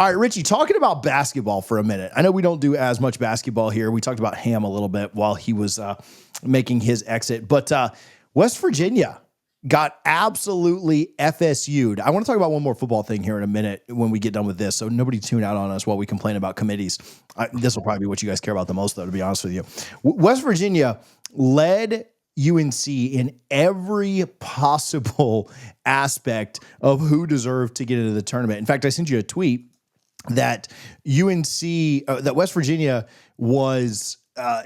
All right, Richie, talking about basketball for a minute. I know we don't do as much basketball here. We talked about Ham a little bit while he was making his exit. But West Virginia got absolutely FSU'd. I want to talk about one more football thing here in a minute when we get done with this, so nobody tune out on us while we complain about committees. This will probably be what you guys care about the most, though, to be honest with you. West Virginia led UNC in every possible aspect of who deserved to get into the tournament. In fact, I sent you a tweet that that West Virginia was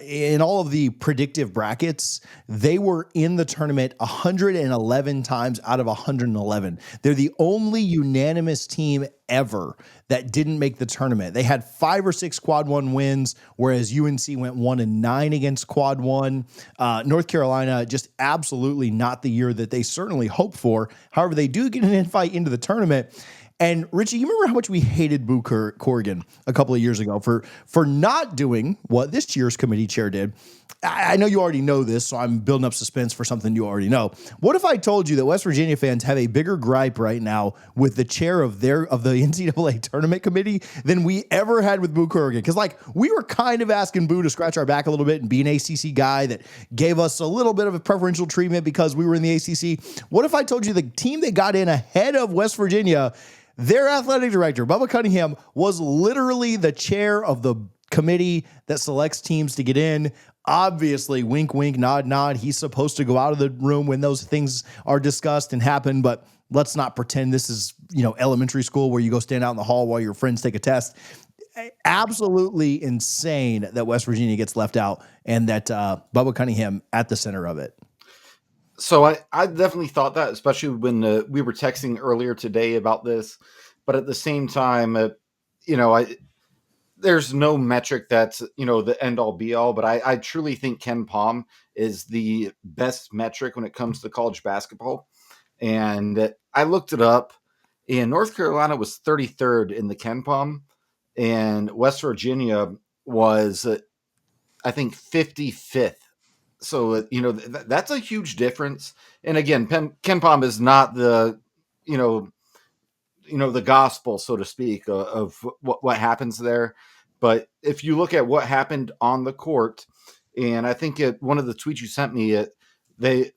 in all of the predictive brackets, they were in the tournament 111 times out of 111. They're the only unanimous team ever that didn't make the tournament. They had 5 or 6 quad one wins, whereas UNC went 1-9 against quad one. North Carolina, just absolutely not the year that they certainly hoped for. However, they do get an invite into the tournament. And Richie, you remember how much we hated Boo Corrigan a couple of years ago for not doing what this year's committee chair did. I know you already know this, so I'm building up suspense for something you already know. What if I told you that West Virginia fans have a bigger gripe right now with the chair of the NCAA tournament committee than we ever had with Boo Corrigan? Because we were kind of asking Boo to scratch our back a little bit and be an ACC guy that gave us a little bit of a preferential treatment because we were in the ACC. What if I told you the team that got in ahead of West Virginia, their athletic director, Bubba Cunningham, was literally the chair of the committee that selects teams to get in? Obviously, wink, wink, nod, nod. He's supposed to go out of the room when those things are discussed and happen, but let's not pretend this is, elementary school where you go stand out in the hall while your friends take a test. Absolutely insane that West Virginia gets left out and that Bubba Cunningham at the center of it. So I definitely thought that, especially when we were texting earlier today about this. But at the same time, there's no metric that's, the end all be all. But I truly think Ken Pom is the best metric when it comes to college basketball. And I looked it up, and North Carolina was 33rd in the Ken Pom, and West Virginia was, I think, 55th. So, that's a huge difference. And again, Ken Pom is not the, the gospel, so to speak, of what happens there. But if you look at what happened on the court, and I think one of the tweets you sent me,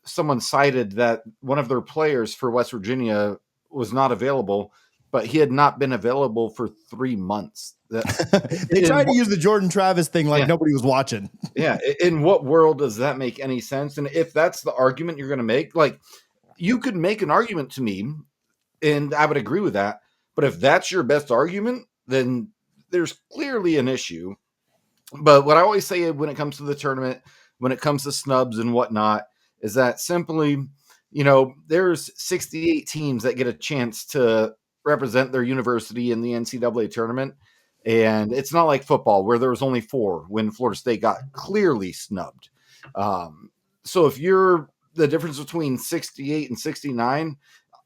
someone cited that one of their players for West Virginia was not available, but he had not been available for 3 months. They tried to use the Jordan Travis thing like nobody was watching. Yeah. In what world does that make any sense? And if that's the argument you're going to make, you could make an argument to me, and I would agree with that. But if that's your best argument, then there's clearly an issue. But what I always say when it comes to the tournament, when it comes to snubs and whatnot, is that simply, there's 68 teams that get a chance to represent their university in the NCAA tournament. And it's not like football where there was only 4 when Florida State got clearly snubbed. So if you're the difference between 68 and 69,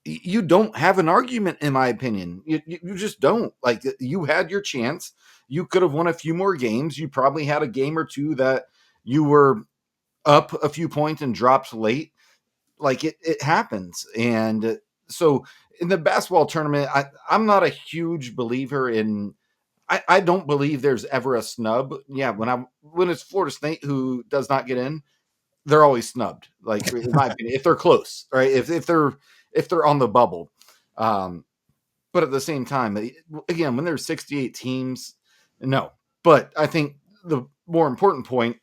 you don't have an argument, in my opinion. You just don't. You had your chance. You could have won a few more games. You probably had a game or two that you were up a few points and dropped late. It happens. And so in the basketball tournament, I'm not a huge believer in. I don't believe there's ever a snub. Yeah, when it's Florida State who does not get in, they're always snubbed. In my opinion, if they're close, right? If they're on the bubble. But at the same time, again, when there's 68 teams, no. But I think the more important point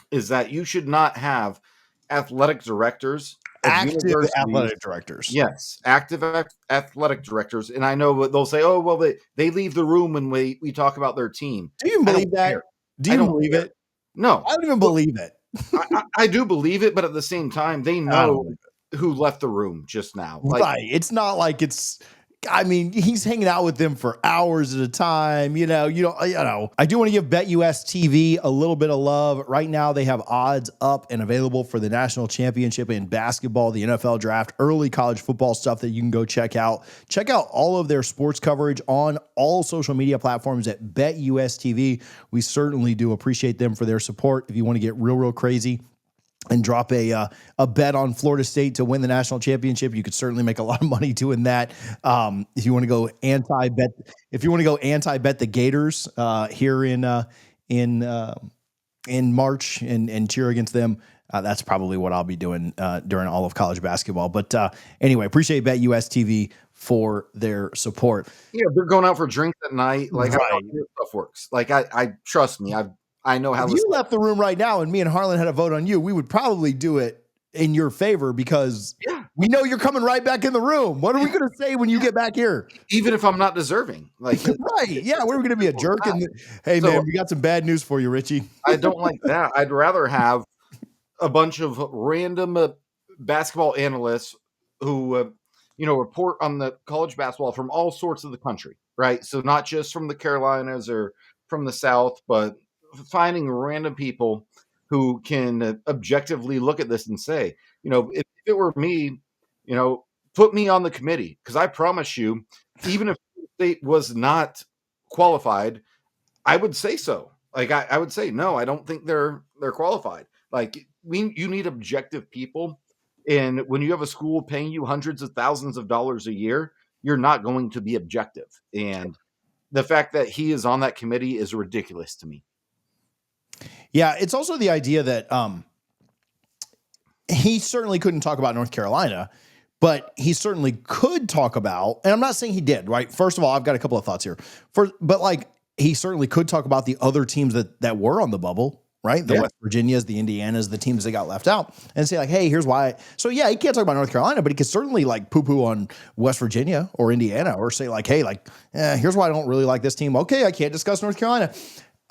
is that you should not have athletic directors. Active athletic directors. Yes, active athletic directors. And I know they'll say, oh, well, they leave the room when we talk about their team. Do you believe that? Care. Do you believe it? No. I don't even believe it. I do believe it, but at the same time, they know who left the room just now. Right. It's not like it's... he's hanging out with them for hours at a time. I do want to give BetUS TV a little bit of love. Right now, they have odds up and available for the national championship in basketball, the NFL draft, early college football stuff that you can go check out. Check out all of their sports coverage on all social media platforms at BetUS TV. We certainly do appreciate them for their support. If you want to get real, real crazy, and drop a bet on Florida State to win the national championship. You could certainly make a lot of money doing that. If you want to go anti-bet, the Gators here in March and cheer against them, that's probably what I'll be doing during all of college basketball. But anyway, appreciate BetUS TV for their support. Yeah, they're going out for drinks at night. Like, Right. how this stuff works. Like, I trust me. I know how If this. you left the room right now and me and Harlan had a vote on you, we would probably do it in your favor because we know you're coming right back in the room. What are we going to say when you get back here? Even if I'm not deserving, like, right? Yeah, we're going to be a jerk. And hey, man, we got some bad news for you, Richie. I don't like that. I'd rather have a bunch of random basketball analysts who, report on the college basketball from all sorts of the country, right? So not just from the Carolinas or from the South, but finding random people who can objectively look at this and say, if it were me, put me on the committee, because I promise you, even if the state was not qualified, I would say so. Like, I would say, no, I don't think they're qualified. Like, you need objective people. And when you have a school paying you hundreds of thousands of dollars a year, you're not going to be objective. And the fact that he is on that committee is ridiculous to me. Yeah, it's also the idea that he certainly couldn't talk about North Carolina, but he certainly could talk about, and I'm not saying he did, right? First of all, I've got a couple of thoughts here. But he certainly could talk about the other teams that were on the bubble, right? The West Virginias, the Indianas, the teams that got left out, and say like, hey, here's why. So yeah, he can't talk about North Carolina, but he could certainly like poo-poo on West Virginia or Indiana, or say like, hey, here's why I don't really like this team. Okay, I can't discuss North Carolina.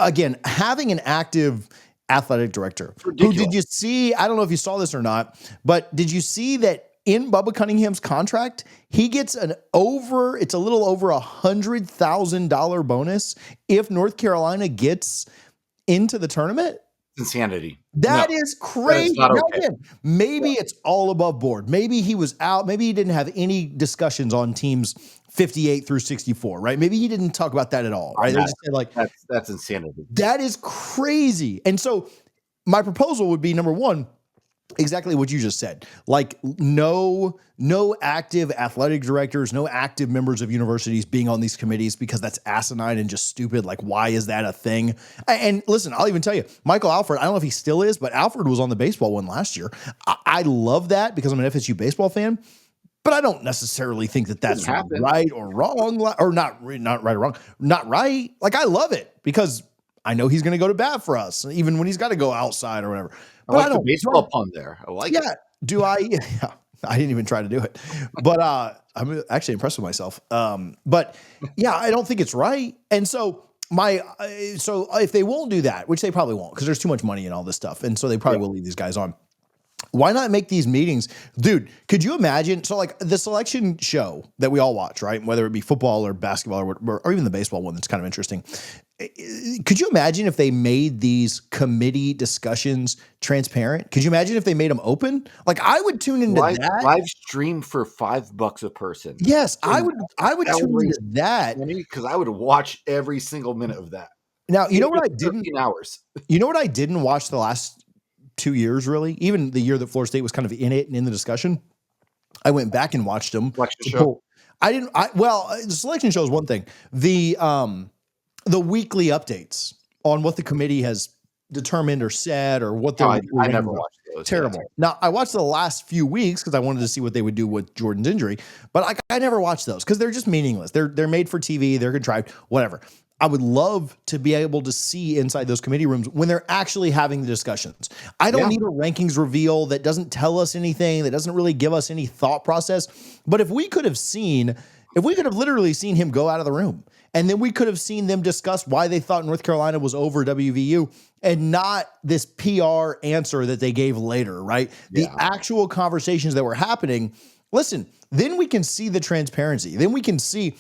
Again, having an active athletic director who, did you see, I don't know if you saw this or not, but did you see that in Bubba Cunningham's contract, he gets it's a little over $100,000 bonus if North Carolina gets into the tournament? Insanity. That is crazy. That is not okay. Again, maybe it's all above board. Maybe he was out. Maybe he didn't have any discussions on teams 58 through 64, right? Maybe he didn't talk about that at all, right? They just said like, that's insanity. That is crazy. And so my proposal would be, number one, exactly what you just said. Like no active athletic directors, no active members of universities being on these committees, because that's asinine and just stupid. Like, why is that a thing? And listen, I'll even tell you, Michael Alford, I don't know if he still is, but Alford was on the baseball one last year. I love that because I'm an FSU baseball fan, but I don't necessarily think that that's right or wrong, or not right or wrong, not right. Like, I love it because I know he's going to go to bat for us, even when he's got to go outside or whatever. But I like the baseball pun there. I like it. Do I? Yeah, I didn't even try to do it, but I'm actually impressed with myself. But yeah, I don't think it's right. And so so if they won't do that, which they probably won't, because there's too much money in all this stuff, and so they probably will leave these guys on. Why not make these meetings? Dude, could you imagine? So like the selection show that we all watch, right? Whether it be football or basketball or even the baseball one, that's kind of interesting. Could you imagine if they made these committee discussions transparent? Could you imagine if they made them open? Like, I would tune into that. Live stream for $5 a person. Yes, I would tune into that. Because I would watch every single minute of that. Now, you know what I didn't? 13 hours. You know what I didn't watch the last 2 years, really? Even the year that Florida State was kind of in it and in the discussion, I went back and watched them. Watch the show. The selection show is one thing. The weekly updates on what the committee has determined or said or what they're I never watched those. Terrible. Now, I watched the last few weeks because I wanted to see what they would do with Jordan's injury, but I never watched those because they're just meaningless. They're made for TV. They're contrived, whatever. I would love to be able to see inside those committee rooms when they're actually having the discussions. I don't need a rankings reveal that doesn't tell us anything, that doesn't really give us any thought process. But if we could have literally seen him go out of the room, and then we could have seen them discuss why they thought North Carolina was over WVU, and not this PR answer that they gave later, right? Yeah. The actual conversations that were happening. Listen, then we can see the transparency. Then we can see,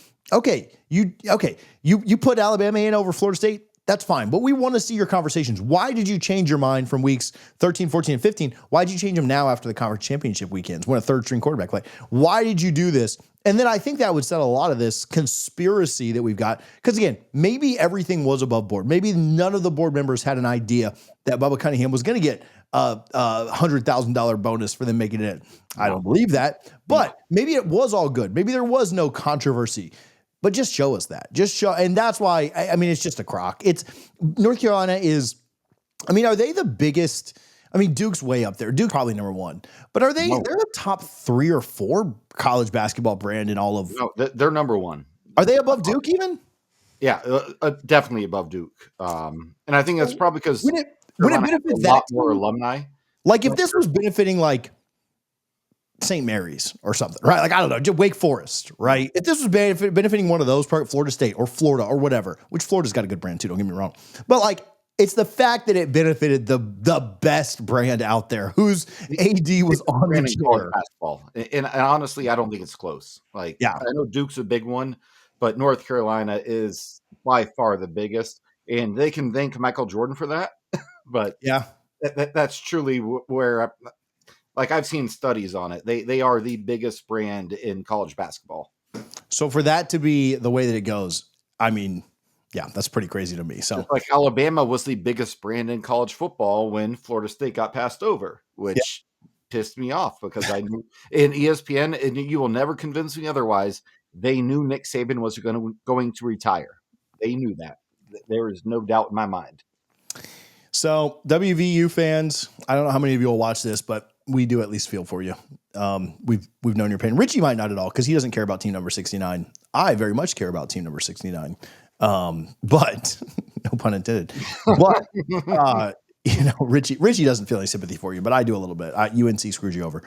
you put Alabama in over Florida State. That's fine. But we want to see your conversations. Why did you change your mind from weeks 13, 14, and 15? Why did you change them now after the conference championship weekends when a third string quarterback played? Why did you do this? And then I think that would settle a lot of this conspiracy that we've got. Because again, maybe everything was above board. Maybe none of the board members had an idea that Bubba Cunningham was going to get $100,000 bonus for them making it in. I don't believe that, but maybe it was all good. Maybe there was no controversy. But just show us that. Just show, and that's why. I mean, it's just a crock. It's North Carolina is. I mean, are they the biggest? I mean, Duke's way up there. Duke's probably number one. But are they? No. They're the top 3 or 4 college basketball brand in all of. No, they're number 1. Are they above Duke even? Yeah, definitely above Duke. And I think that's probably because would it benefit a lot more alumni. Like if this was benefiting like St. Mary's or something, right? Like, I don't know, just Wake Forest, right? If this was benefiting one of those, Florida State or Florida or whatever, which Florida's got a good brand too, don't get me wrong. But like, it's the fact that it benefited the best brand out there whose AD was on the chair. Basketball. And honestly, I don't think it's close. Like, yeah, I know Duke's a big one, but North Carolina is by far the biggest. And they can thank Michael Jordan for that. But yeah, that's truly where like I've seen studies on it. They are the biggest brand in college basketball. So for that to be the way that it goes, I mean, yeah, that's pretty crazy to me. So just like Alabama was the biggest brand in college football when Florida State got passed over, which pissed me off because I knew in ESPN, and you will never convince me otherwise, they knew Nick Saban was going to retire. They knew that. There is no doubt in my mind. So WVU fans, I don't know how many of you will watch this, but we do at least feel for you. We've known your pain. Richie might not at all because he doesn't care about team number 69. I very much care about team number 69. But no pun intended. But Richie doesn't feel any sympathy for you, but I do a little bit. UNC screwed you over.